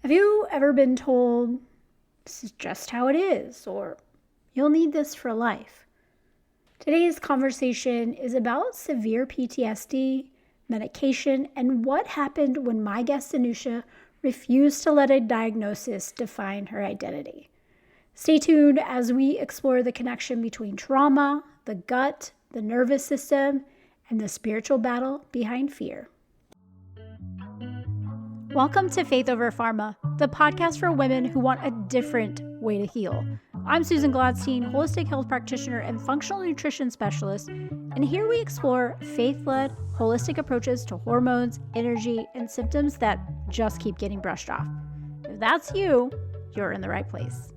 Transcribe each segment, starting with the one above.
Have you ever been told, this is just how it is, or you'll need this for life? Today's conversation is about severe PTSD, medication, and what happened when my guest Danoucha refused to let a diagnosis define her identity. Stay tuned as we explore the connection between trauma, the gut, the nervous system, and the spiritual battle behind fear. Welcome to Faith Over Pharma, the podcast for women who want a different way to heal. I'm Susan Gladstein, holistic health practitioner and functional nutrition specialist, and here we explore faith-led, holistic approaches to hormones, energy, and symptoms that just keep getting brushed off. If that's you, you're in the right place.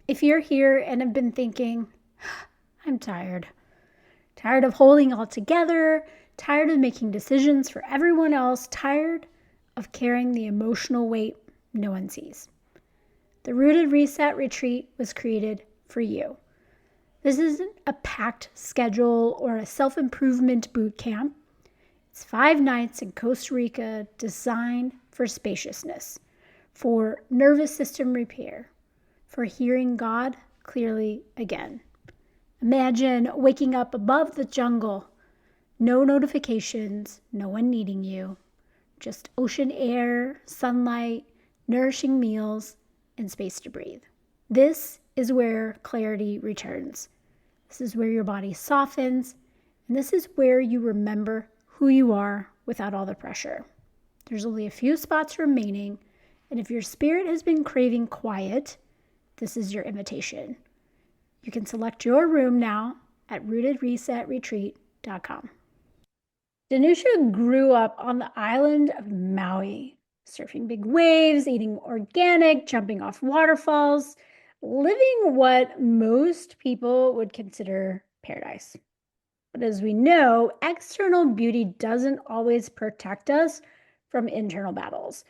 If you're here and have been thinking, I'm tired of holding all together, tired of making decisions for everyone else, tired of carrying the emotional weight no one sees, the Rooted Reset Retreat was created for you. This isn't a packed schedule or a self-improvement boot camp. It's 5 nights in Costa Rica designed for spaciousness, for nervous system repair, for hearing God clearly again. Imagine waking up above the jungle, no notifications, no one needing you, just ocean air, sunlight, nourishing meals, and space to breathe. This is where clarity returns. This is where your body softens, and this is where you remember who you are without all the pressure. There's only a few spots remaining, and if your spirit has been craving quiet, this is your invitation. You can select your room now at rootedresetretreat.com. Danoucha grew up on the island of Maui, surfing big waves, eating organic, jumping off waterfalls, living what most people would consider paradise. But as we know, external beauty doesn't always protect us from internal battles.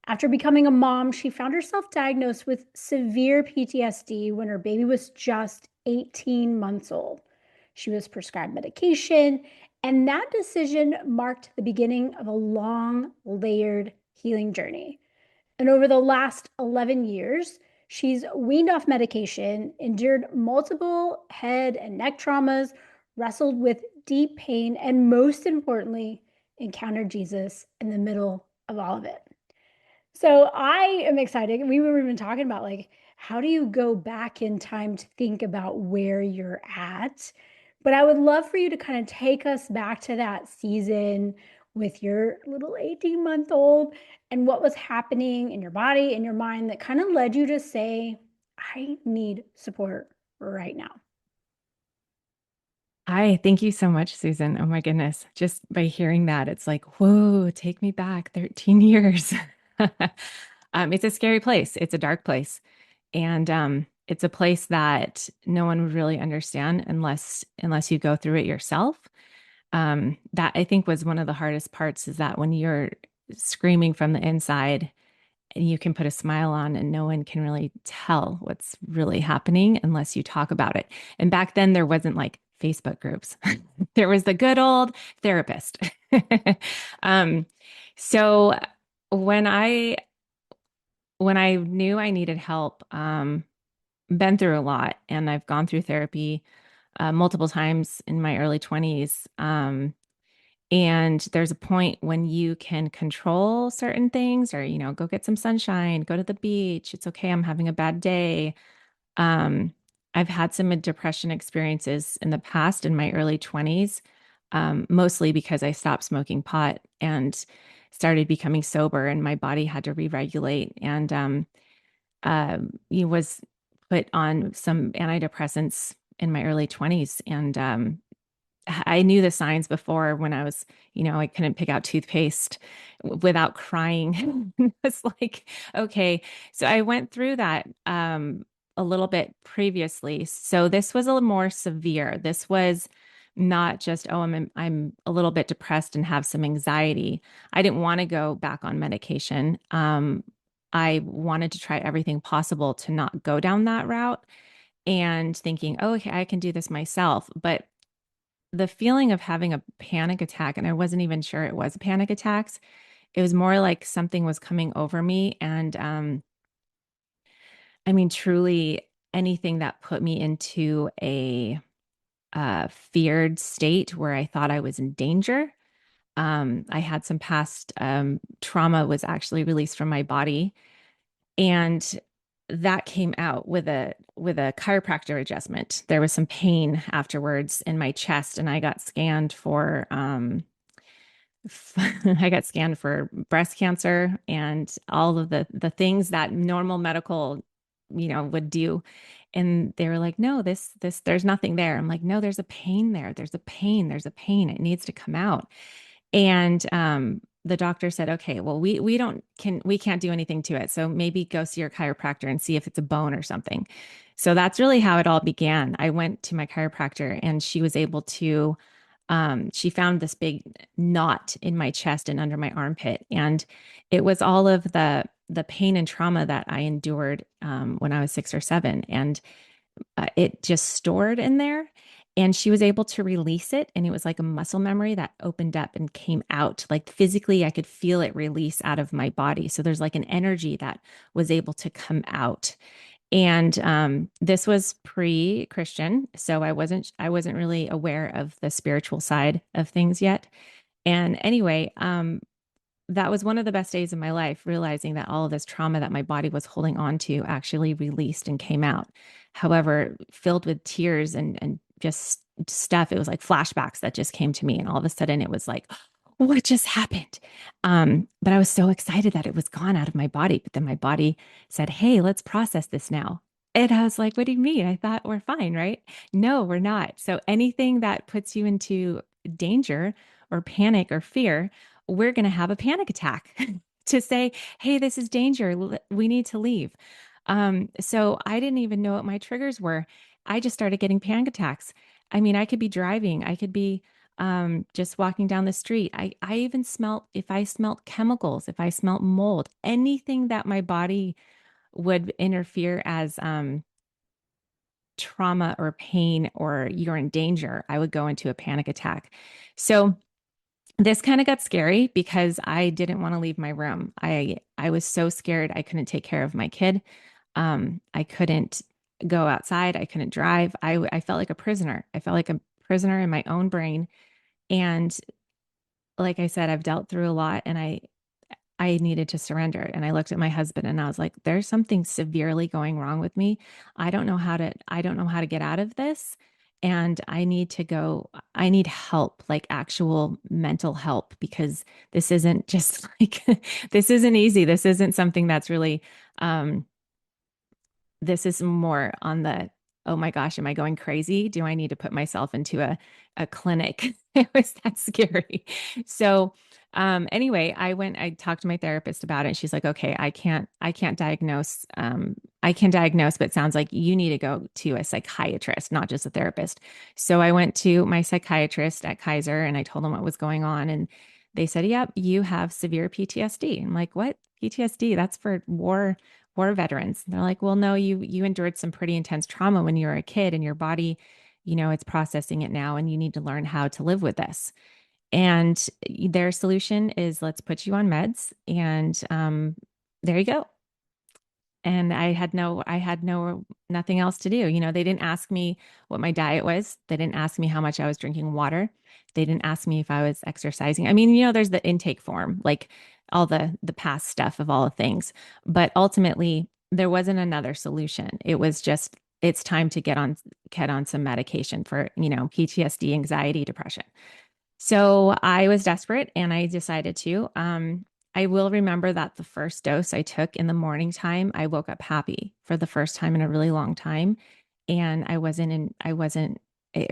After becoming a mom, she found herself diagnosed with severe PTSD when her baby was just 18 months old. She was prescribed medication, and that decision marked the beginning of a long, layered healing journey. And over the last 11 years, she's weaned off medication, endured multiple head and neck traumas, wrestled with deep pain, and most importantly, encountered Jesus in the middle of all of it. So I am excited. We were even talking about how do you go back in time to think about where you're at? But I would love for you to kind of take us back to that season with your little 18-month-old and what was happening in your body and your mind that kind of led you to say, I need support right now. Hi, thank you so much, Susan. Oh my goodness. Just by hearing that, it's like, whoa, take me back 13 years. It's a scary place. It's a dark place. And it's a place that no one would really understand unless you go through it yourself. That I think was one of the hardest parts is that when you're screaming from the inside and you can put a smile on and no one can really tell what's really happening unless you talk about it. And back then there wasn't like Facebook groups. There was the good old therapist. um, so when I knew I needed help, been through a lot, and I've gone through therapy multiple times in my early 20s. And there's a point when you can control certain things or, go get some sunshine, go to the beach. It's okay. I'm having a bad day. Um, I've had some depression experiences in the past in my early 20s, mostly because I stopped smoking pot and started becoming sober, and my body had to re-regulate. And he was put on some antidepressants in my early 20s. And I knew the signs before when I was, I couldn't pick out toothpaste without crying. It's like, okay. So I went through that a little bit previously. So this was a little more severe. This was not just, oh, I'm a little bit depressed and have some anxiety. I didn't want to go back on medication. I wanted to try everything possible to not go down that route and thinking, oh, okay, I can do this myself. But the feeling of having a panic attack, and I wasn't even sure it was a panic attack. It was more like something was coming over me. And I mean, truly anything that put me into a feared state where I thought I was in danger. I had some past trauma was actually released from my body, and that came out with a chiropractor adjustment. There was some pain afterwards in my chest, and I got scanned for I got scanned for breast cancer and all of the things that normal medical, would do. And they were like, no, this, there's nothing there. I'm like, no, there's a pain there. There's a pain. There's a pain. It needs to come out. And the doctor said, okay, well, we can't do anything to it. So maybe go see your chiropractor and see if it's a bone or something. So that's really how it all began. I went to my chiropractor and she was able to she found this big knot in my chest and under my armpit. And it was all of the pain and trauma that I endured when I was 6 or 7. And it just stored in there. And she was able to release it. And it was like a muscle memory that opened up and came out. Like physically, I could feel it release out of my body. So there's like an energy that was able to come out. And this was pre-Christian, so I wasn't really aware of the spiritual side of things yet. And anyway, that was one of the best days of my life, realizing that all of this trauma that my body was holding on to actually released and came out. However, filled with tears and just stuff, it was like flashbacks that just came to me. And all of a sudden it was like, what just happened? But I was so excited that it was gone out of my body. But then my body said, hey, let's process this now. And I was like, what do you mean? I thought we're fine, right? No, we're not. So anything that puts you into danger or panic or fear, we're going to have a panic attack to say, hey, this is danger. We need to leave. So I didn't even know what my triggers were. I just started getting panic attacks. I mean, I could be driving, I could be just walking down the street. I even smelt, if I smelt chemicals, if I smelt mold, anything that my body would interfere as trauma or pain or you're in danger, I would go into a panic attack. So this kind of got scary because I didn't want to leave my room. I was so scared I couldn't take care of my kid. I couldn't go outside. I couldn't drive. I felt like a prisoner. I felt like a prisoner in my own brain. And like I said, I've dealt through a lot and I needed to surrender. And I looked at my husband and I was like, there's something severely going wrong with me. I don't know how to get out of this. And I need help, like actual mental help, because this isn't just like, this isn't easy. This isn't something that's really, um, this is more on the, oh my gosh, am I going crazy? Do I need to put myself into a clinic? It was that scary. So anyway, I talked to my therapist about it. She's like, okay, I can't diagnose. I can diagnose, but it sounds like you need to go to a psychiatrist, not just a therapist. So I went to my psychiatrist at Kaiser and I told him what was going on. And they said, yep, you have severe PTSD. I'm like, what? PTSD? That's for war veterans. And they're like, well, no, you endured some pretty intense trauma when you were a kid and your body, it's processing it now and you need to learn how to live with this. And their solution is let's put you on meds and there you go. And I had nothing else to do. They didn't ask me what my diet was. They didn't ask me how much I was drinking water. They didn't ask me if I was exercising. I mean, there's the intake form, like all the past stuff of all the things. But ultimately, there wasn't another solution. It was just, it's time to get on some medication for, PTSD, anxiety, depression. So I was desperate and I decided to. I will remember that the first dose I took in the morning time, I woke up happy for the first time in a really long time. And it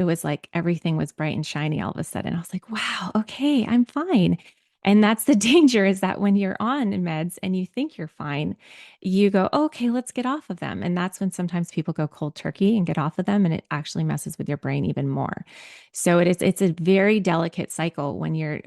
was like everything was bright and shiny all of a sudden. I was like, wow, okay, I'm fine. And that's the danger is that when you're on meds and you think you're fine, you go, okay, let's get off of them. And that's when sometimes people go cold turkey and get off of them. And it actually messes with your brain even more. So it's a very delicate cycle when you're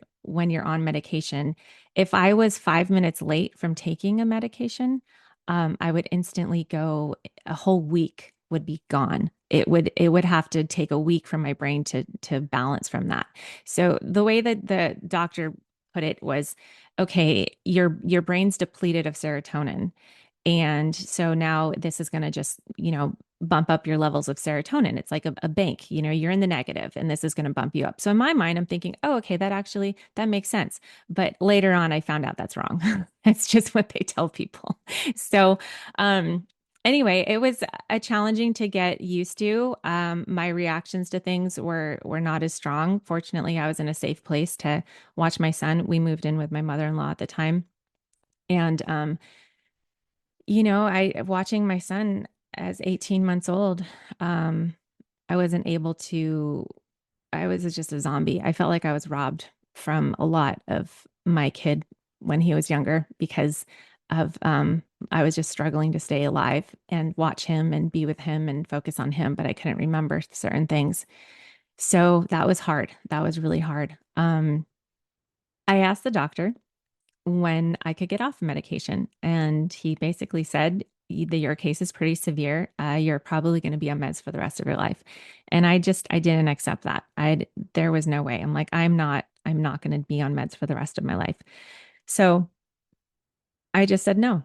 on medication. If I was 5 minutes late from taking a medication, I would instantly go a whole week would be gone. It would have to take a week for my brain to balance from that. So the way that the doctor put it was, okay, your brain's depleted of serotonin. And so now this is going to just, bump up your levels of serotonin. It's like a bank, you're in the negative and this is going to bump you up. So in my mind, I'm thinking, oh, okay, that makes sense. But later on, I found out that's wrong. It's just what they tell people. So, um, anyway, it was a challenging to get used to. My reactions to things were not as strong. Fortunately, I was in a safe place to watch my son. We moved in with my mother-in-law at the time. And I watching my son as 18 months old, um, I wasn't able to, I was just a zombie. I felt like I was robbed from a lot of my kid when he was younger because of I was just struggling to stay alive and watch him and be with him and focus on him, but I couldn't remember certain things. So that was hard. That was really hard. I asked the doctor when I could get off medication. And he basically said, Your case is pretty severe. You're probably going to be on meds for the rest of your life." And I didn't accept that. There was no way. I'm like, I'm not going to be on meds for the rest of my life. So I just said no.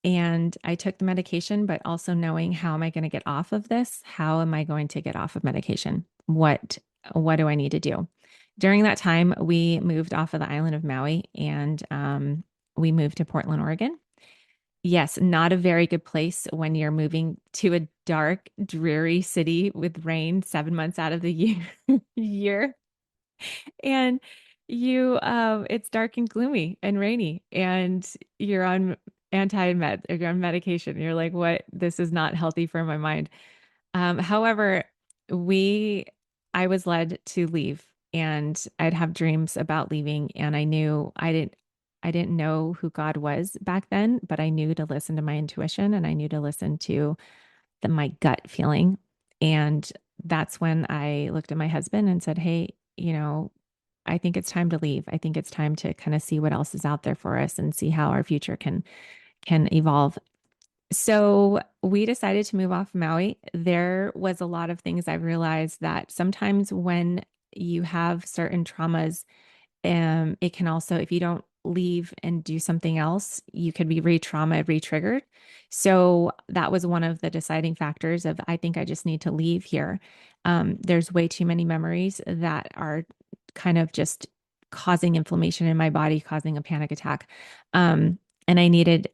And I took the medication, but also knowing, how am I going to get off of this? How am I going to get off of medication? What do I need to do? During that time, we moved off of the island of Maui and we moved to Portland, Oregon. Yes, not a very good place when you're moving to a dark, dreary city with rain 7 months out of the year. And it's dark and gloomy and rainy, and you're on anti-med, or you're on medication. You're like, what? This is not healthy for my mind. However, we, I was led to leave, and I'd have dreams about leaving, and I didn't know who God was back then, but I knew to listen to my intuition, and I knew to listen to my gut feeling. And that's when I looked at my husband and said, "Hey, I think it's time to leave. I think it's time to kind of see what else is out there for us and see how our future can evolve." So we decided to move off Maui. There was a lot of things I realized that sometimes when you have certain traumas, it can also, if you don't leave and do something else, you could be re-trauma, re-triggered. So that was one of the deciding factors of, I think I just need to leave here. There's way too many memories that are kind of just causing inflammation in my body, causing a panic attack. And we needed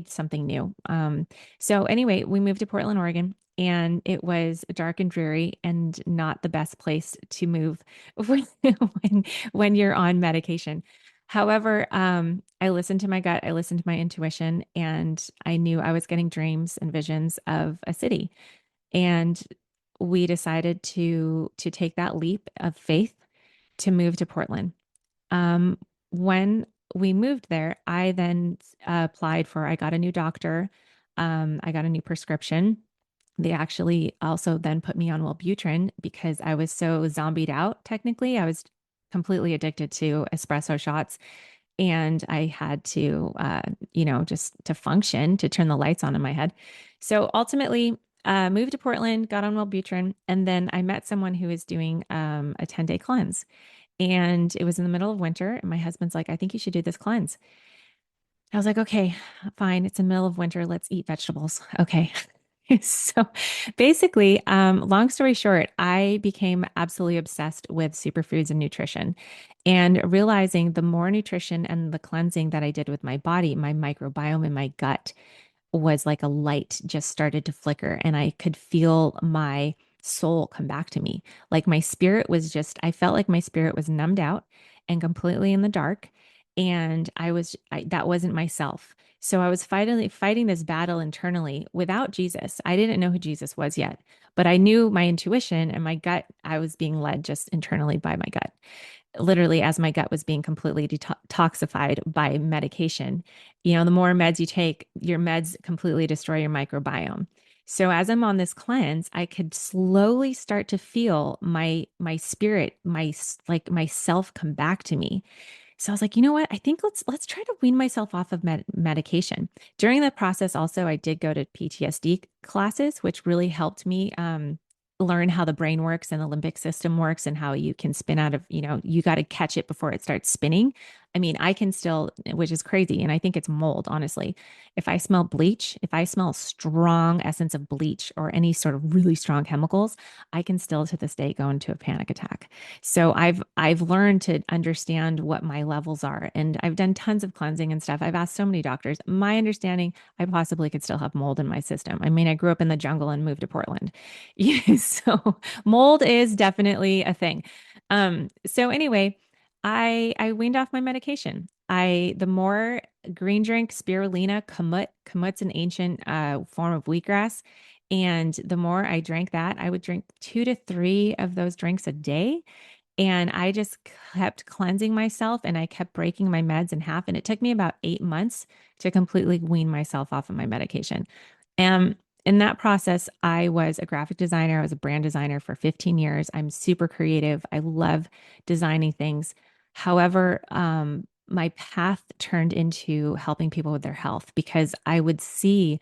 something new. So anyway, we moved to Portland, Oregon, and it was dark and dreary and not the best place to move when, when you're on medication. However, I listened to my gut, I listened to my intuition, and I knew I was getting dreams and visions of a city. And we decided to take that leap of faith to move to Portland. When we moved there, I then I got a new doctor. I got a new prescription. They actually also then put me on Wellbutrin because I was so zombied out. Technically, I was completely addicted to espresso shots, and I had to, just to function, to turn the lights on in my head. So ultimately, moved to Portland, got on Wellbutrin, and then I met someone who was doing a 10-day cleanse. And it was in the middle of winter, and my husband's like, "I think you should do this cleanse." I was like, "Okay, fine. It's in the middle of winter. Let's eat vegetables." Okay. So basically, long story short, I became absolutely obsessed with superfoods and nutrition, and realizing the more nutrition and the cleansing that I did with my body, my microbiome in my gut was like a light just started to flicker, and I could feel my soul come back to me. Like my spirit was just, I felt like my spirit was numbed out and completely in the dark. And that wasn't myself. So I was fighting this battle internally without Jesus. I didn't know who Jesus was yet, but I knew my intuition and my gut. I was being led just internally by my gut, literally, as my gut was being completely detoxified by medication. The more meds you take, your meds completely destroy your microbiome. So as I'm on this cleanse, I could slowly start to feel my spirit, my myself come back to me. So I was like, you know what? I think let's try to wean myself off of medication. During the process, also, I did go to PTSD classes, which really helped me learn how the brain works and the limbic system works and how you can spin out of, you got to catch it before it starts spinning. I mean, I can still, which is crazy. And I think it's mold, honestly. If I smell bleach, if I smell strong essence of bleach or any sort of really strong chemicals, I can still to this day go into a panic attack. So I've learned to understand what my levels are, and I've done tons of cleansing and stuff. I've asked so many doctors. My understanding, I possibly could still have mold in my system. I mean, I grew up in the jungle and moved to Portland. Yeah, so mold is definitely a thing. So anyway, I weaned off my medication. The more green drink, spirulina, kamut's an ancient form of wheatgrass. And the more I drank that, I would drink 2 to 3 of those drinks a day. And I just kept cleansing myself and I kept breaking my meds in half. And it took me about 8 months to completely wean myself off of my medication. And in that process, I was a graphic designer. I was a brand designer for 15 years. I'm super creative. I love designing things. However, my path turned into helping people with their health because I would see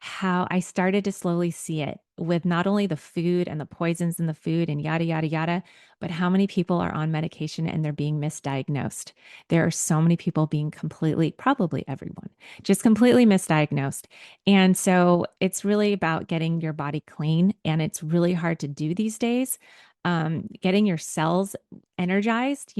how I started to slowly see it with not only the food and the poisons in the food and yada, yada, yada, but how many people are on medication and they're being misdiagnosed. There are so many people being completely, probably everyone, just completely misdiagnosed. And so it's really about getting your body clean. And it's really hard to do these days. Getting your cells energized.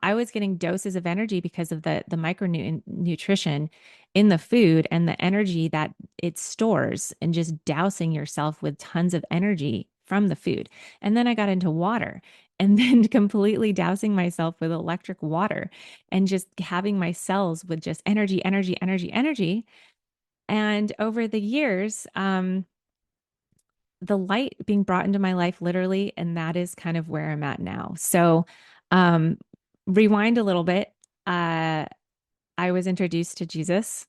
I was getting doses of energy because of the micronutrition in the food and the energy that it stores and just dousing yourself with tons of energy from the food. And then I got into water and then completely dousing myself with electric water and just having my cells with just energy, energy, energy, energy. And over the years, the light being brought into my life literally, and that is kind of where I'm at now. So, um, rewind a little bit. Uh, I was introduced to Jesus,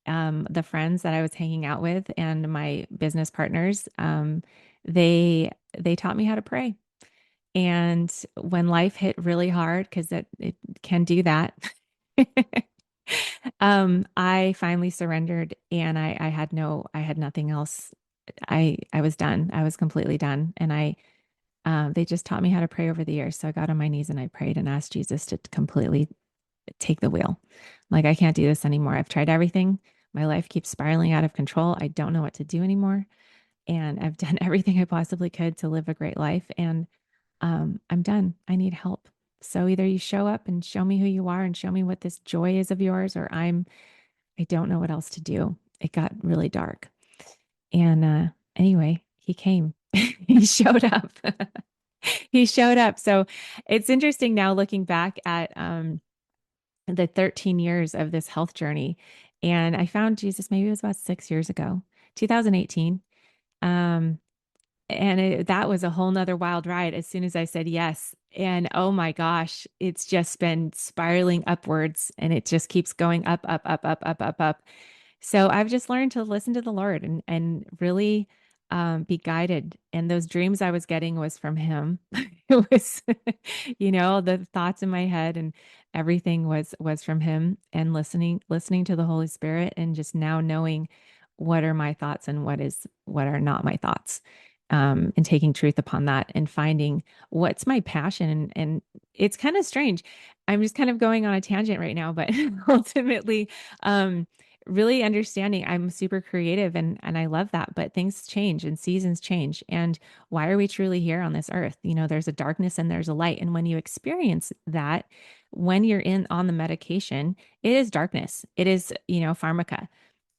the friends that I was hanging out with and my business partners, they taught me how to pray. And when life hit really hard, because it can do that, I finally surrendered and I had nothing else. I was done. I was completely done. And they just taught me how to pray over the years. So I got on my knees and I prayed and asked Jesus to completely take the wheel. Like, I can't do this anymore. I've tried everything. My life keeps spiraling out of control. I don't know what to do anymore. And I've done everything I possibly could to live a great life. And I'm done. I need help. So either you show up and show me who you are and show me what this joy is of yours, or I don't know what else to do. It got really dark. And anyway, he came. He showed up. He showed up. So it's interesting now looking back at the 13 years of this health journey. And I found Jesus, maybe it was about 6 years ago, 2018. Um, that was a whole nother wild ride as soon as I said yes. And oh my gosh, it's just been spiraling upwards and it just keeps going up, up, up, up, up, up, up. So I've just learned to listen to the Lord and really be guided. And those dreams I was getting was from Him. It was, the thoughts in my head and everything was from Him. And listening to the Holy Spirit, and just now knowing what are my thoughts and what are not my thoughts. And taking truth upon that and finding what's my passion. And it's kind of strange. I'm just kind of going on a tangent right now, but ultimately, um, really understanding I'm super creative and I love that, but things change and seasons change. And why are we truly here on this earth? There's a darkness and there's a light. And when you experience that, when you're in on the medication, it is darkness. It is, pharmaca.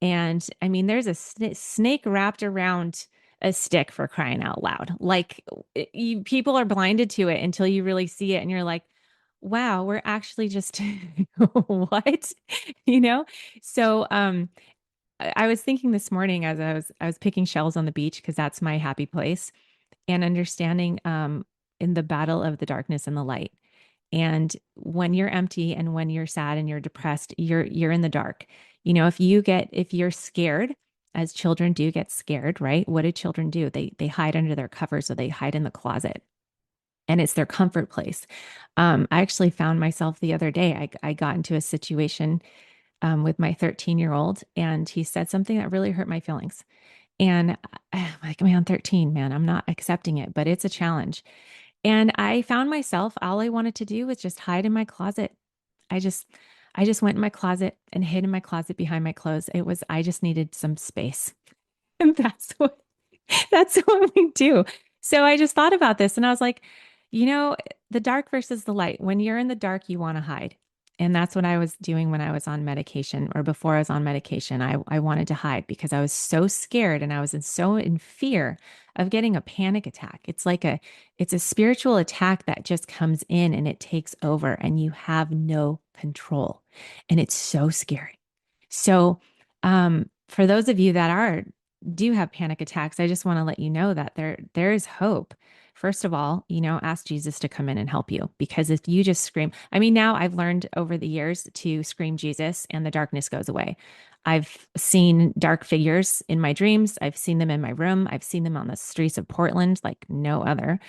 And I mean, there's a snake wrapped around a stick, for crying out loud. Like, people are blinded to it until you really see it. And you're like, wow, we're actually just what? You know? So I was thinking this morning as I was picking shells on the beach because that's my happy place, and understanding in the battle of the darkness and the light. And when you're empty and when you're sad and you're depressed, you're in the dark. If you're scared, as children do get scared, right? What do children do? They hide under their covers or they hide in the closet. and it's their comfort place. I actually found myself the other day, I got into a situation with my 13-year-old, and he said something that really hurt my feelings. And I'm like, man, 13, man, I'm not accepting it, but it's a challenge. And I found myself, all I wanted to do was just hide in my closet. I just, I just went in my closet and hid in my closet behind my clothes. I just needed some space. And that's what we do. So I just thought about this and I was like, you know, the dark versus the light. When you're in the dark, you want to hide. And that's what I was doing when I was on medication or before I was on medication. I wanted to hide because I was so scared and I was so in fear of getting a panic attack. It's a spiritual attack that just comes in and it takes over and you have no control. And it's so scary. So, for those of you that do have panic attacks, I just want to let you know that there is hope. First of all, ask Jesus to come in and help you because if you just scream, I mean, now I've learned over the years to scream Jesus and the darkness goes away. I've seen dark figures in my dreams. I've seen them in my room. I've seen them on the streets of Portland like no other.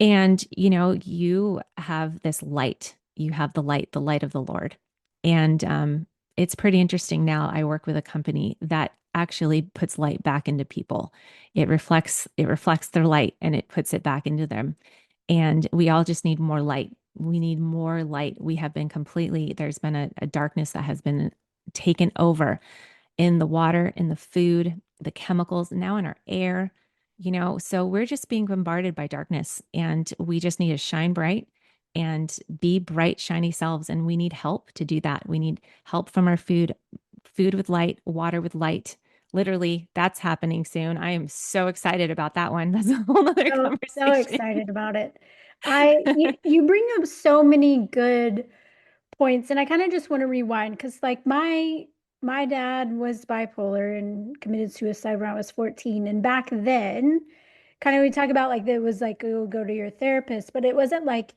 And, you have this light. You have the light of the Lord. And it's pretty interesting now. I work with a company that actually puts light back into people. It reflects their light and it puts it back into them. And we all just need more light. We need more light. There's been a darkness that has been taken over in the water, in the food, the chemicals, now in our air, so we're just being bombarded by darkness and we just need to shine bright and be bright, shiny selves. And we need help to do that. We need help from our food with light, water with light. Literally, that's happening soon. I am so excited about that one. That's a whole other So conversation. excited about it. You bring up so many good points, and I kind of just want to rewind because like my dad was bipolar and committed suicide when I was 14. And back then, kind of we talk about like it was like, oh, go to your therapist, but it wasn't like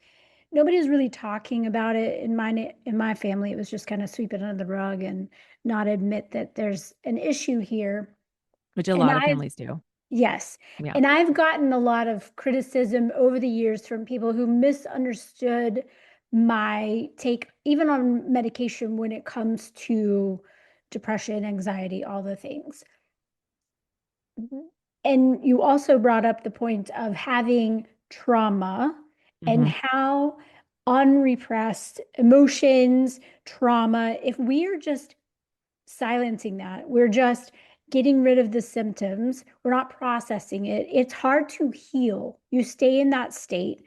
nobody was really talking about it in my family. It was just kind of sweep it under the rug and not admit that there's an issue here. Which a And lot of I've families do. Yes. Yeah. And I've gotten a lot of criticism over the years from people who misunderstood my take, even on medication when it comes to depression, anxiety, all the things. And you also brought up the point of having trauma and Hmm. how unrepressed emotions, trauma, if we are just silencing that. We're just getting rid of the symptoms. We're not processing it. It's hard to heal. You stay in that state.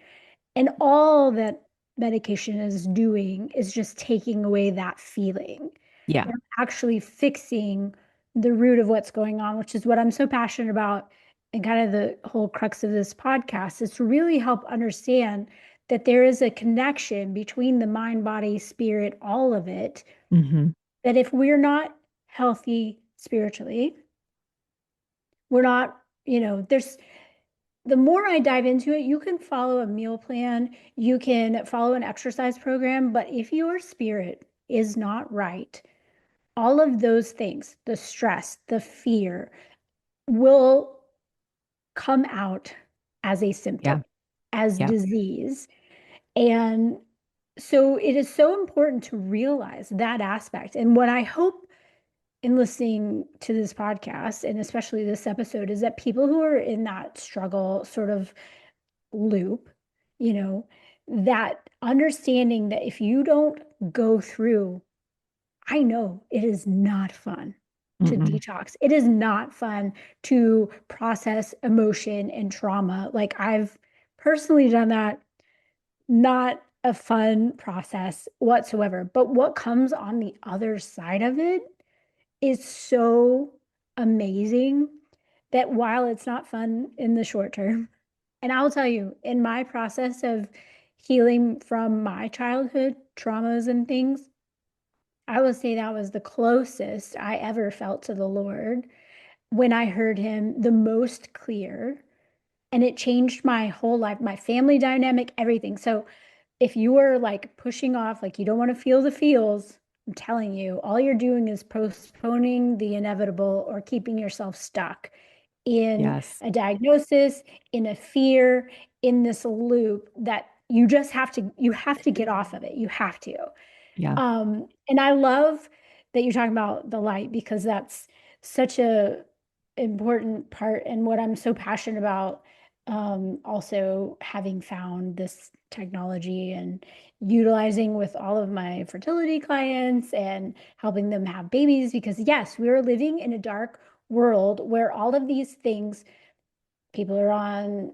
And all that medication is doing is just taking away that feeling. Yeah. They're actually fixing the root of what's going on, which is what I'm so passionate about. And kind of the whole crux of this podcast is to really help understand that there is a connection between the mind, body, spirit, all of it, Hmm. that if we're not healthy spiritually, we're not, there's the more I dive into it, you can follow a meal plan, you can follow an exercise program, but if your spirit is not right, all of those things, the stress, the fear, will come out as a symptom, Yeah. as Yeah. disease. And so it is so important to realize that aspect. And what I hope in listening to this podcast and especially this episode is that people who are in that struggle sort of loop, you know, that understanding that if you don't go through, I know it is not fun to Mm-mm. detox. It is not fun to process emotion and trauma. Like I've personally done that, not a fun process whatsoever. But what comes on the other side of it is so amazing that while it's not fun in the short term, and I'll tell you, in my process of healing from my childhood traumas and things, I would say that was the closest I ever felt to the Lord when I heard him the most clear. And it changed my whole life, my family dynamic, everything. So if you are like pushing off, like you don't want to feel the feels, I'm telling you, all you're doing is postponing the inevitable or keeping yourself stuck. in Yes. a diagnosis, in a fear, in this loop that you have to get off of it. You have to. Yeah. And I love that you're talking about the light because that's such a important part and what I'm so passionate about. Also having found this technology and utilizing with all of my fertility clients and helping them have babies because yes, we are living in a dark world where all of these things people are on,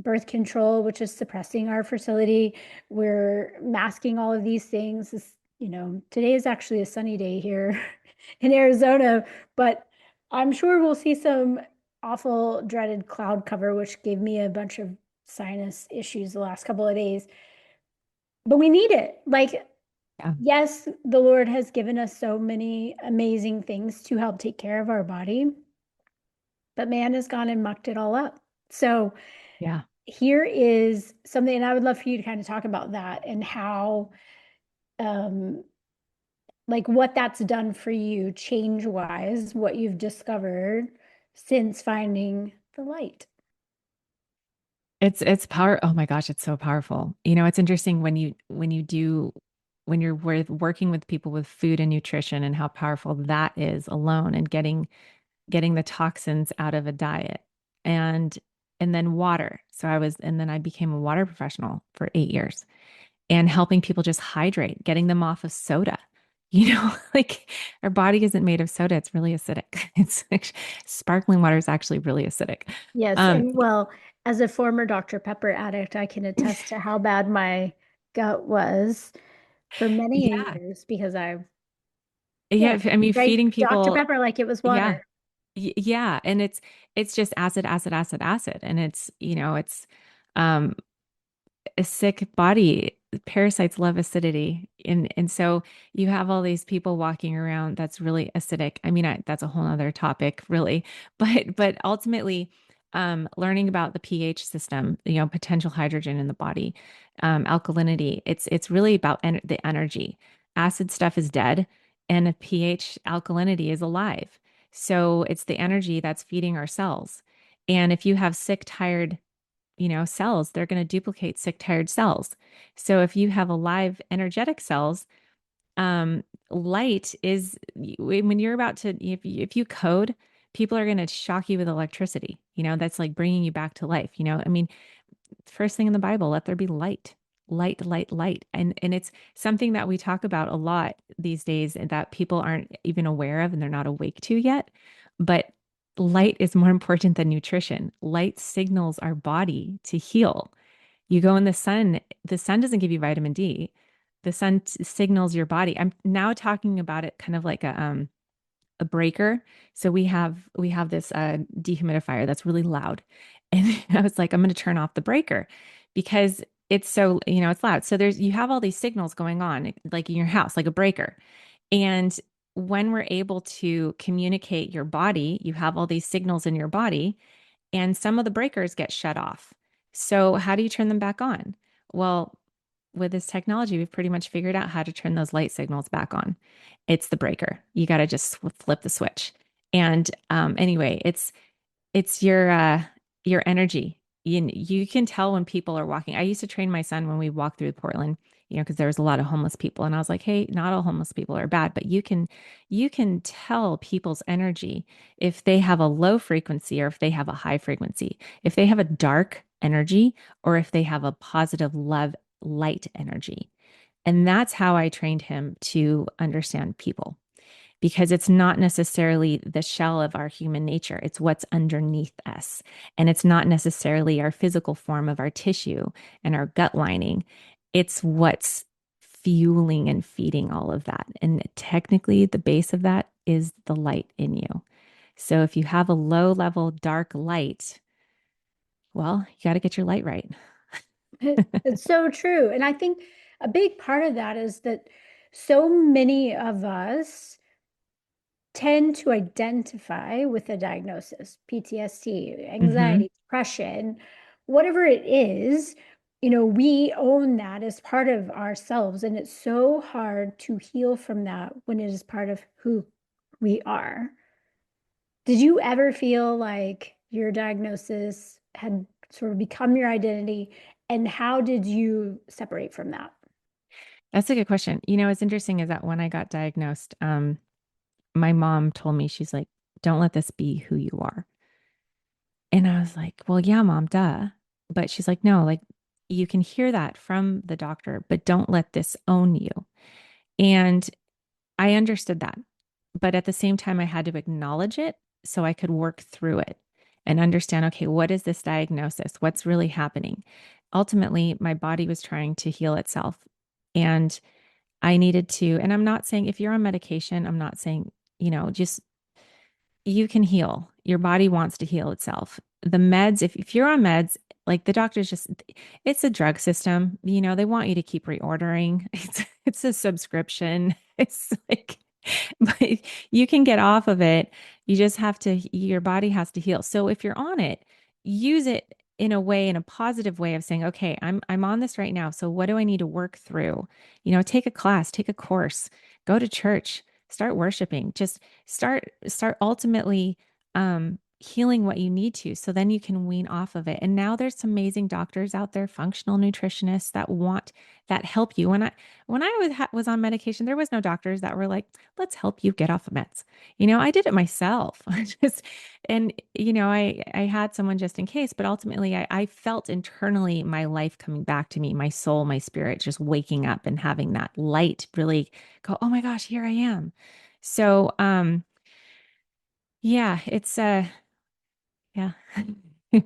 birth control, which is suppressing our fertility. We're masking all of these things. Today is actually a sunny day here in Arizona, but I'm sure we'll see some awful, dreaded cloud cover, which gave me a bunch of sinus issues the last couple of days. But we need it. Like, Yeah. yes, the Lord has given us so many amazing things to help take care of our body, but man has gone and mucked it all up. So, Yeah. here is something, and I would love for you to kind of talk about that and how, um, like what that's done for you change wise, what you've discovered since finding the light. It's power. Oh my gosh, it's so powerful. You know, it's interesting when you're working with people with food and nutrition and how powerful that is alone and getting the toxins out of a diet and then water. And then I became a water professional for 8 years and helping people just hydrate, getting them off of soda. Like our body isn't made of soda. It's really acidic. Sparkling water is actually really acidic. Yes, Um, and well, as a former Dr. Pepper addict, I can attest to how bad my gut was for many yeah. years because yeah, Yeah. I mean, drank feeding Dr. people, Pepper like it was yeah. water. Yeah. And it's just acid, acid, acid, acid. And it's um a sick body. Parasites love acidity. And so you have all these people walking around that's really acidic. I mean, that's a whole other topic, really. But ultimately, learning about the pH system, potential hydrogen in the body, alkalinity, it's really about the energy. Acid stuff is dead, and a pH alkalinity is alive. So it's the energy that's feeding our cells. And if you have sick, tired cells, they're going to duplicate sick, tired cells. So if you have alive, energetic cells, light is when you're about to, if you code, people are going to shock you with electricity. That's like bringing you back to life. I mean, first thing in the Bible, let there be light. Light, light, light. And it's something that we talk about a lot these days and that people aren't even aware of and they're not awake to yet. But light is more important than nutrition. Light signals our body to heal. You go in the sun doesn't give you vitamin D. The sun signals your body. I'm now talking about it kind of like a breaker. So we have this dehumidifier that's really loud. And I was like, I'm going to turn off the breaker because it's so, it's loud. So you have all these signals going on, like in your house, like a breaker. And when we're able to communicate your body, you have all these signals in your body, and some of the breakers get shut off. So how do you turn them back on? Well, with this technology, we've pretty much figured out how to turn those light signals back on. It's the breaker. You got to just flip the switch. And anyway, it's your energy. You can tell when people are walking. I used to train my son when we walked through Portland, because there was a lot of homeless people, and I was like, "Hey, not all homeless people are bad, but you can tell people's energy if they have a low frequency or if they have a high frequency, if they have a dark energy or if they have a positive love light energy." And that's how I trained him to understand people because it's not necessarily the shell of our human nature. It's what's underneath us. And it's not necessarily our physical form of our tissue and our gut lining. It's what's fueling and feeding all of that. And technically, the base of that is the light in you. So if you have a low level dark light, well, you got to get your light right. It's so true. And I think a big part of that is that so many of us tend to identify with a diagnosis, PTSD, Hmm. anxiety, depression, whatever it is, we own that as part of ourselves. And it's so hard to heal from that when it is part of who we are. Did you ever feel like your diagnosis had sort of become your identity? And how did you separate from that? That's a good question. You know, what's interesting is that when I got diagnosed, my mom told me, she's like, don't let this be who you are. And I was like, well, yeah, mom, duh. But she's like, no, like you can hear that from the doctor, but don't let this own you. And I understood that. But at the same time, I had to acknowledge it so I could work through it and understand, okay, what is this diagnosis? What's really happening? Ultimately, my body was trying to heal itself. And I needed to, and I'm not saying if you're on medication, I'm not saying, just you can heal. Your body wants to heal itself. The meds, if you're on meds, like the doctors just, it's a drug system. They want you to keep reordering. It's a subscription. It's like, but you can get off of it. You just have to, your body has to heal. So if you're on it, use it in a way, in a positive way of saying, okay, I'm on this right now. So what do I need to work through? Take a class, take a course, go to church, start worshiping, just start ultimately healing what you need to so then you can wean off of it. And now there's some amazing doctors out there, functional nutritionists that help you. When I was on medication, there was no doctors that were like, let's help you get off of meds. I did it myself. I had someone just in case, but ultimately I felt internally my life coming back to me, my soul, my spirit, just waking up and having that light really go, oh my gosh, here I am. So, yeah, yeah.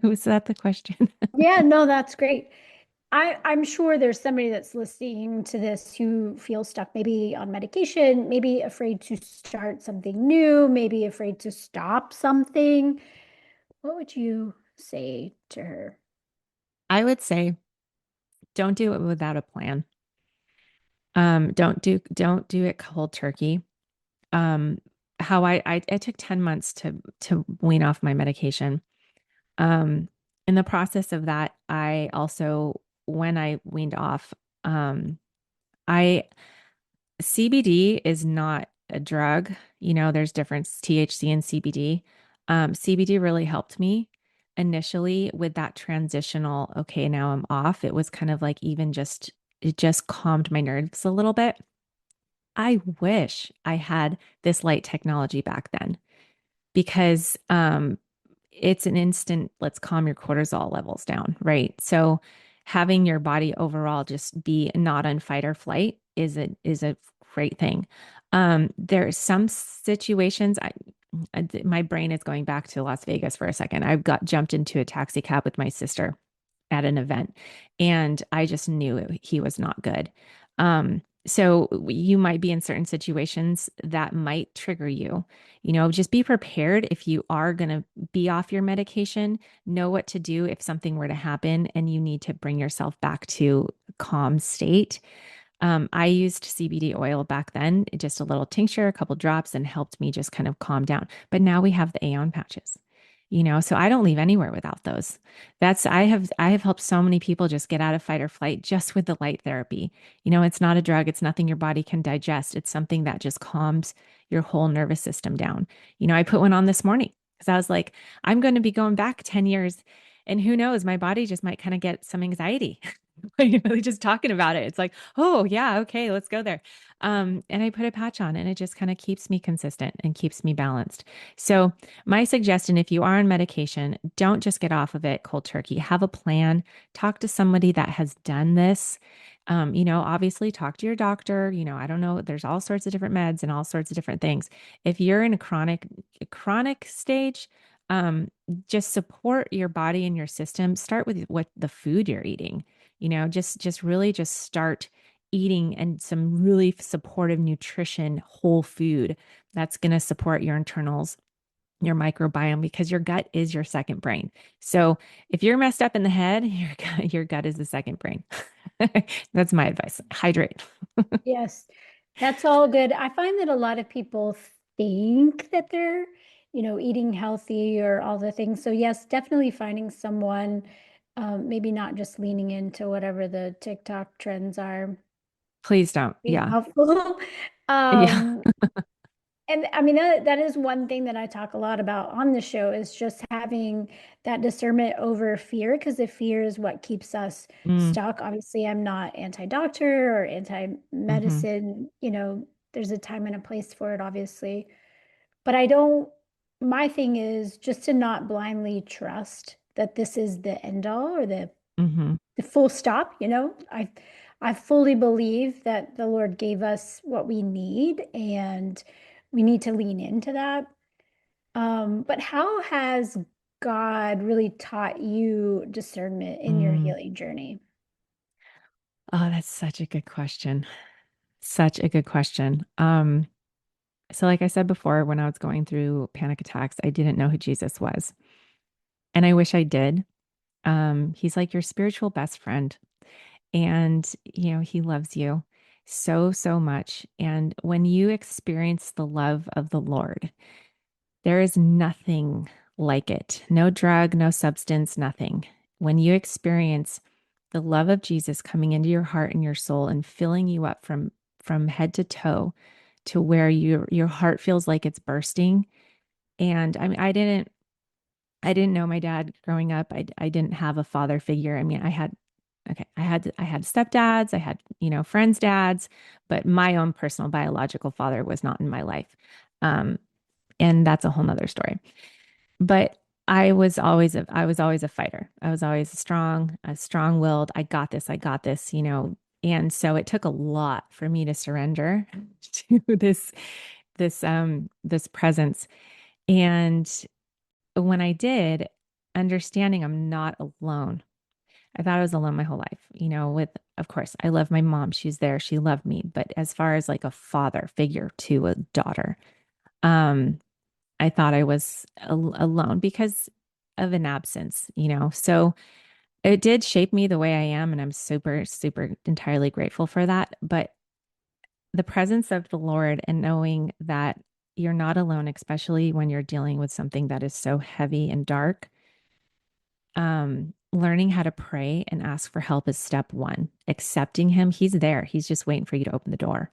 Was that the question? Yeah, no, that's great. I'm sure there's somebody that's listening to this who feels stuck, maybe on medication, maybe afraid to start something new, maybe afraid to stop something. What would you say to her? I would say don't do it without a plan. Don't do it cold turkey. Um, how I took 10 months to wean off my medication. Um, in the process of that, I also, when I weaned off, I CBD is not a drug. There's difference THC and CBD. CBD really helped me initially with that transitional, okay, now I'm off. It was kind of like it just calmed my nerves a little bit. I wish I had this light technology back then because it's an instant, let's calm your cortisol levels down, right? So having your body overall just be not on fight or flight is a great thing. There's some situations my brain is going back to Las Vegas for a second. I got jumped into a taxi cab with my sister at an event and I just knew he was not good. So you might be in certain situations that might trigger you. Just be prepared if you are going to be off your medication, know what to do if something were to happen and you need to bring yourself back to a calm state. I used CBD oil back then, just a little tincture, a couple drops, and helped me just kind of calm down. But now we have the Aeon patches, so I don't leave anywhere without those. I have helped so many people just get out of fight or flight just with the light therapy. It's not a drug, it's nothing your body can digest. It's something that just calms your whole nervous system down. I put one on this morning because I was like, I'm going to be going back 10 years. And who knows, my body just might kind of get some anxiety. Just talking about it. It's like, oh yeah, okay, let's go there. And I put a patch on and it just kind of keeps me consistent and keeps me balanced. So my suggestion, if you are on medication, don't just get off of it cold turkey. Have a plan. Talk to somebody that has done this. Obviously talk to your doctor. I don't know. There's all sorts of different meds and all sorts of different things. If you're in a chronic stage, just support your body and your system. Start with what the food you're eating. Just really just start eating and some really supportive nutrition, whole food that's going to support your internals, your microbiome, because your gut is your second brain. So if you're messed up in the head, your gut is the second brain. That's my advice. Hydrate. Yes, that's all good. I find that a lot of people think that they're, eating healthy or all the things. So yes, definitely finding someone, maybe not just leaning into whatever the TikTok trends are, Please don't. be Yeah. helpful. Yeah. Um, And I mean, that is one thing that I talk a lot about on the show is just having that discernment over fear, because the fear is what keeps us Mm, stuck. Obviously, I'm not anti-doctor or hmm anti-medicine. There's a time and a place for it, obviously. But I don't, my thing is just to not blindly trust that this is the end all or hmm the full stop. I fully believe that the Lord gave us what we need and we need to lean into that. But how has God really taught you discernment in your Mm. healing journey? Oh, that's such a good question. Such a good question. So like I said before, when I was going through panic attacks, I didn't know who Jesus was. And I wish I did. He's like your spiritual best friend. And, he loves you so, so much. And when you experience the love of the Lord, there is nothing like it. No drug, no substance, nothing. When you experience the love of Jesus coming into your heart and your soul and filling you up from head to toe to where your heart feels like it's bursting. And I mean, I didn't know my dad growing up. I didn't have a father figure. I mean, I had stepdads, I had, friends' dads, but my own personal biological father was not in my life. Um, and that's a whole nother story. But I was always a fighter. I was always strong-willed. I got this, And so it took a lot for me to surrender to this presence. And when I did, understanding I'm not alone. I thought I was alone my whole life, of course, I love my mom. She's there. She loved me. But as far as like a father figure to a daughter, um, I thought I was alone because of an absence, So it did shape me the way I am. And I'm super, super entirely grateful for that. But the presence of the Lord and knowing that you're not alone, especially when you're dealing with something that is so heavy and dark, learning how to pray and ask for help is step one. Accepting him, he's there. He's just waiting for you to open the door.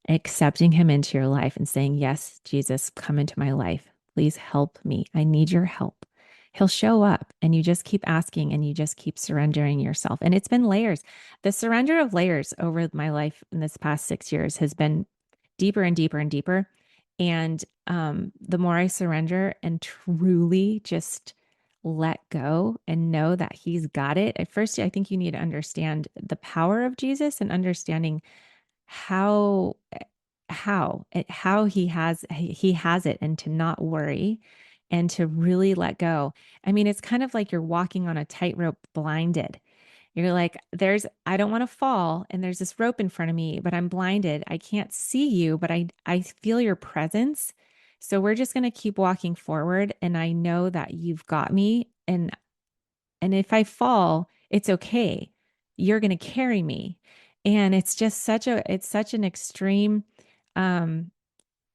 Accepting him into your life and saying, "Yes, Jesus, come into my life. Please help me. I need your help." He'll show up and you just keep asking and you just keep surrendering yourself. And it's been layers. The surrender of layers over my life in this past 6 years has been deeper and deeper and deeper. And the more I surrender and truly just let go and know that he's got it. At first, I think you need to understand the power of Jesus and understanding how how he has it and to not worry and to really let go. I mean, it's kind of like you're walking on a tightrope blinded. You're like, I don't want to fall and there's this rope in front of me, but I'm blinded. I can't see you, but I feel your presence. So we're just going to keep walking forward and I know that you've got me and if I fall, it's okay. You're going to carry me. And it's such an extreme, um,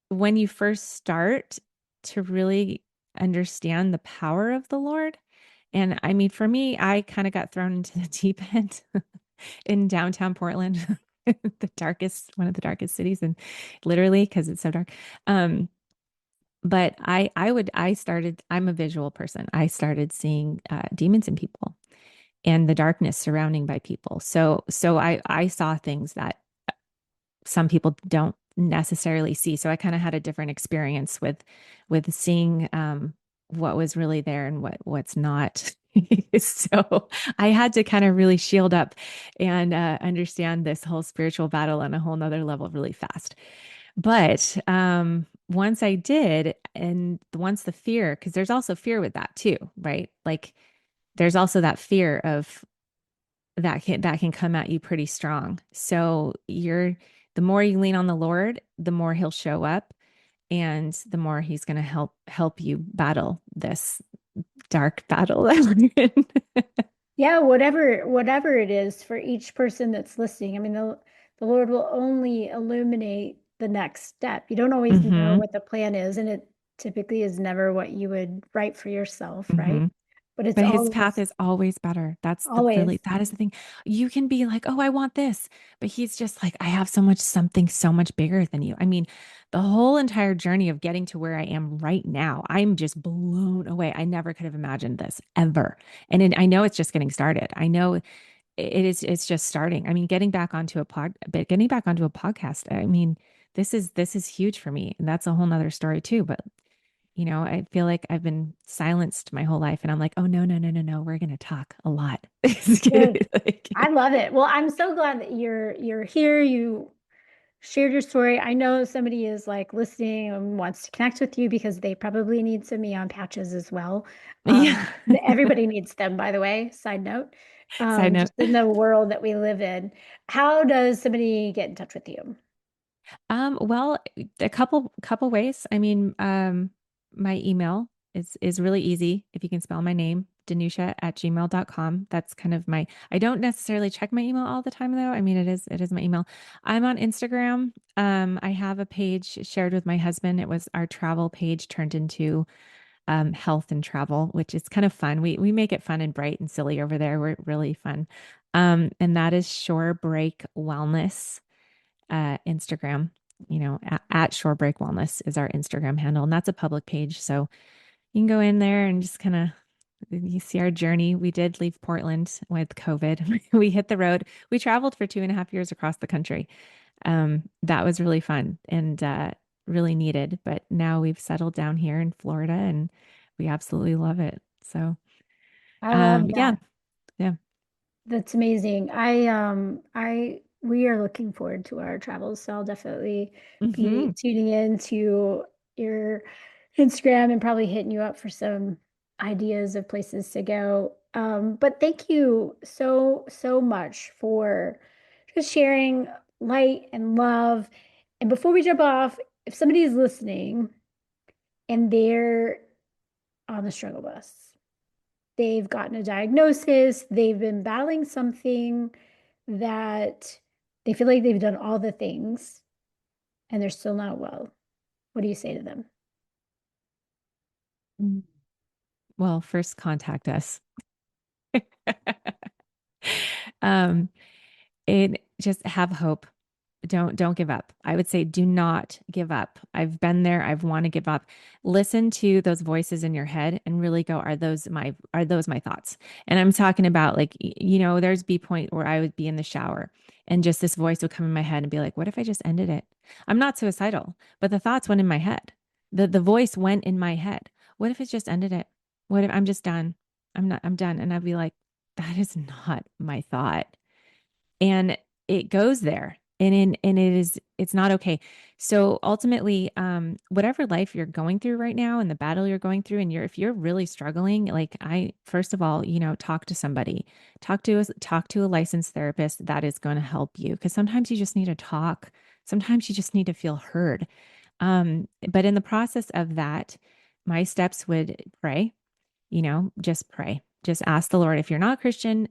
when you first start to really understand the power of the Lord. And I mean, for me, I kind of got thrown into the deep end in downtown Portland, one of the darkest cities, and literally because it's so dark. Um, but I'm a visual person. I started seeing demons in people and the darkness surrounding by people. So I saw things that some people don't necessarily see. So I kind of had a different experience with seeing what was really there and what's not. So I had to kind of really shield up and understand this whole spiritual battle on a whole nother level really fast. But once I did, and once the fear, because there's also fear with that too, right? Like there's also that fear of that can come at you pretty strong. So the more you lean on the Lord, the more he'll show up and the more he's going to help you battle this dark battle that we're in. Yeah, whatever it is for each person that's listening. I mean, the Lord will only illuminate the next step. You don't always know hmm what the plan is, and it typically is never what you would write for yourself, hmm right? but it's But his path always, is always better. always That is the thing. You can be like, oh, I want this. But he's just like, I have so much, something so much bigger than you. I mean, the whole entire journey of getting to where I am right now, I'm just blown away. I never could have imagined this ever. I know it's just getting started. I know it's just starting. I mean, getting back onto a podcast. I mean, this is huge for me. And that's a whole nother story too. But I feel like I've been silenced my whole life and I'm like, oh no, no, no, no, no. We're gonna talk a lot. good. I Like, love it. Well, I'm so glad that you're here. You shared your story. I know somebody is like listening and wants to connect with you because they probably need some neon patches as well. yeah. Everybody needs them, by the way, side note. Side note. Just in the world that we live in. How does somebody get in touch with you? Well, a couple ways. I mean, my email is really easy if you can spell my name, Danoucha@gmail.com. That's kind of my, I don't necessarily check my email all the time though. I mean, it is my email. I'm on Instagram. I have a page shared with my husband. It was our travel page turned into health and travel, which is kind of fun. We make it fun and bright and silly over there. We're really fun. And that is Shore Break Wellness Instagram. At Shore Break Wellness is our Instagram handle, and that's a public page. So you can go in there and just kind of you see our journey. We did leave Portland with COVID. We hit the road. We traveled for 2.5 years across the country. That was really fun and really needed. But now we've settled down here in Florida and we absolutely love it. So, I love yeah, that. yeah. That's amazing. We are looking forward to our travels, so I'll definitely be Hmm. tuning in to your Instagram and probably hitting you up for some ideas of places to go. But thank you so, so much for just sharing light and love. And before we jump off, if somebody is listening and they're on the struggle bus, they've gotten a diagnosis, they've been battling something that they feel like they've done all the things and they're still not well. What do you say to them? Well, first contact us. Um, and just have hope. Don't give up. I would say do not give up. I've been there. I've want to give up. Listen to those voices in your head and really go, are those my thoughts? And I'm talking about like, there's be point where I would be in the shower and just this voice would come in my head and be like, what if I just ended it? I'm not suicidal, but the thoughts went in my head. The voice went in my head. What if it just ended it? What if I'm just done? I'm done. And I'd be like, that is not my thought, and it goes there and it's not okay. So ultimately, whatever life you're going through right now and the battle you're going through, and if you're really struggling, like I first of all, talk to somebody, talk to a licensed therapist that is going to help you, because sometimes you just need to talk, sometimes you just need to feel heard. But in the process of that, my steps would pray, just pray. Just ask the Lord. If you're not Christian,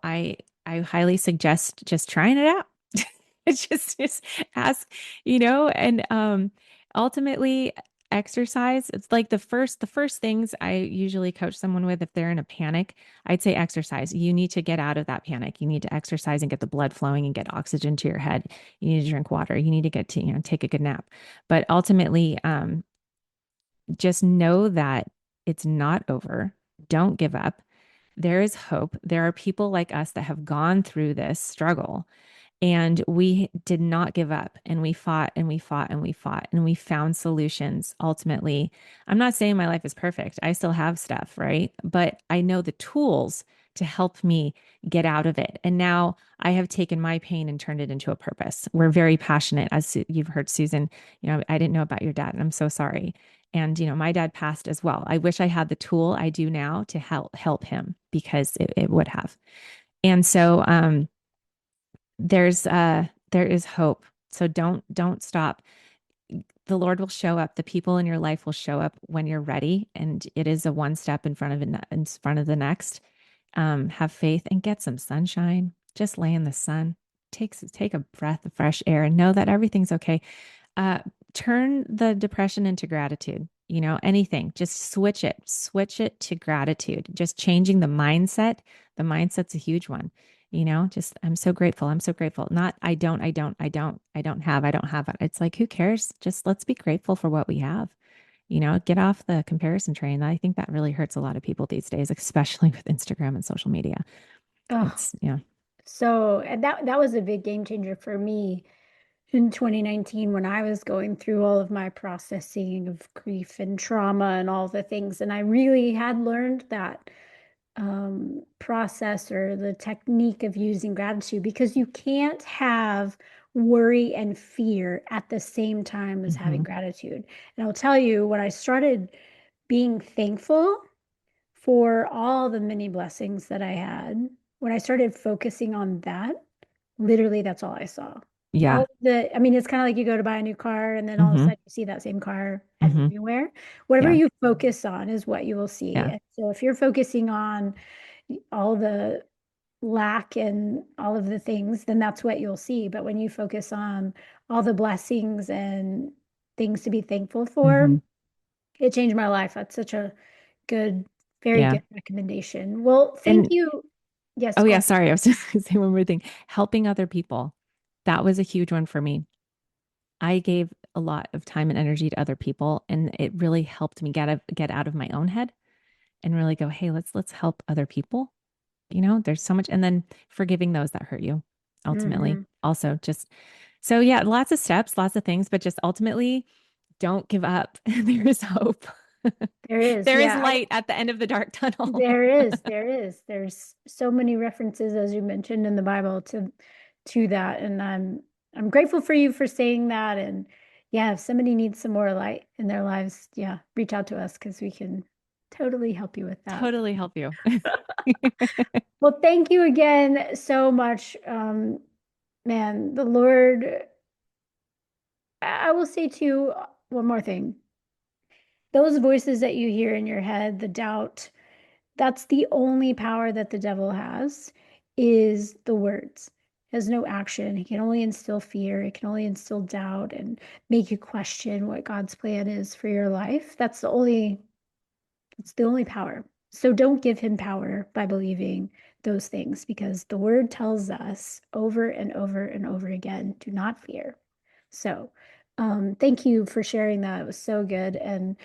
I highly suggest just trying it out. It's just ask, and ultimately exercise. It's like the first things I usually coach someone with if they're in a panic, I'd say exercise. You need to get out of that panic. You need to exercise and get the blood flowing and get oxygen to your head. You need to drink water. You need to get to, take a good nap. But ultimately, just know that it's not over. Don't give up. There is hope. There are people like us that have gone through this struggle, and we did not give up, and we fought and we fought and we fought and we found solutions ultimately. I'm not saying my life is perfect. I still have stuff, right? But I know the tools to help me get out of it. And now I have taken my pain and turned it into a purpose. We're very passionate, as you've heard, Susan. I didn't know about your dad, and I'm so sorry. And my dad passed as well. I wish I had the tool I do now to help him, because it would have. And so there is hope. So don't stop. The Lord will show up. The people in your life will show up when you're ready, and it is a one step in front of the next. Have faith and get some sunshine. Just lay in the sun. Take a breath of fresh air and know that everything's okay. Uh, Turn the depression into gratitude. anything, just switch it to gratitude, just changing the mindset. The mindset's a huge one. Just I'm so grateful. I'm so grateful. Not I don't have it. It's like, who cares? Just let's be grateful for what we have. Get off the comparison train. I think that really hurts a lot of people these days, especially with Instagram and social media. Oh, It's, yeah. so and that was a big game changer for me in 2019 when I was going through all of my processing of grief and trauma and all the things. And I really had learned that process or the technique of using gratitude because you can't have worry and fear at the same time as having Hmm. gratitude. And I'll tell you, when I started being thankful for all the many blessings that I had, when I started focusing on that, literally that's all I saw. Yeah. I mean, it's kind of like you go to buy a new car and then all of a Hmm. sudden you see that same car Hmm. everywhere. Whatever Yeah. you focus on is what you will see. Yeah. And so if you're focusing on all the lack and all of the things, then that's what you'll see. But when you focus on all the blessings and things to be thankful for, Hmm. it changed my life. That's such a good, very Yeah. good recommendation. Well, thank And you. Yes, oh go yeah, ahead. sorry. I was just going to say one more thing. Helping other people. That was a huge one for me. I gave a lot of time and energy to other people, and it really helped me get out of my own head and really go, hey, let's help other people. There's so much, and then forgiving those that hurt you ultimately. Hmm. Also, just so yeah, lots of steps, lots of things, but just ultimately don't give up. There is hope. There is, There is yeah. light at the end of the dark tunnel. There is, there is. There's so many references, as you mentioned in the Bible, to that, and I'm grateful for you for saying that. And yeah, if somebody needs some more light in their lives, yeah, reach out to us because we can totally help you with that. Totally help you. Well, thank you again so much, man. The Lord, I will say too, one more thing. Those voices that you hear in your head, the doubt, that's the only power that the devil has is the words. He has no action. He can only instill fear. He can only instill doubt and make you question what God's plan is for your life. It's the only power. So don't give him power by believing those things because the word tells us over and over and over again, do not fear. So thank you for sharing that. It was so good. And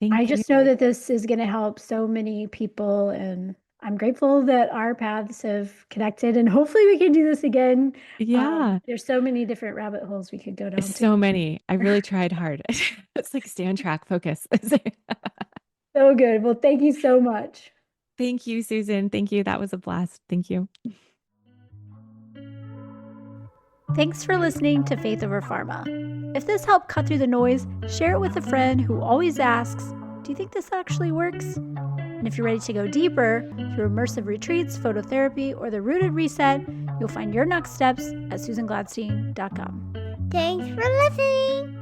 I Thank you. just know that this is going to help so many people. And I'm grateful that our paths have connected. And hopefully we can do this again. Yeah. There's so many different rabbit holes we could go down to. So many. I really tried hard. It's like stay on track, focus. So good. Well, thank you so much. Thank you, Susan. Thank you. That was a blast. Thank you. Thanks for listening to Faith Over Pharma. If this helped cut through the noise, share it with a friend who always asks, do you think this actually works? And if you're ready to go deeper through immersive retreats, phototherapy, or the Rooted Reset, you'll find your next steps at susangladstein.com. Thanks for listening.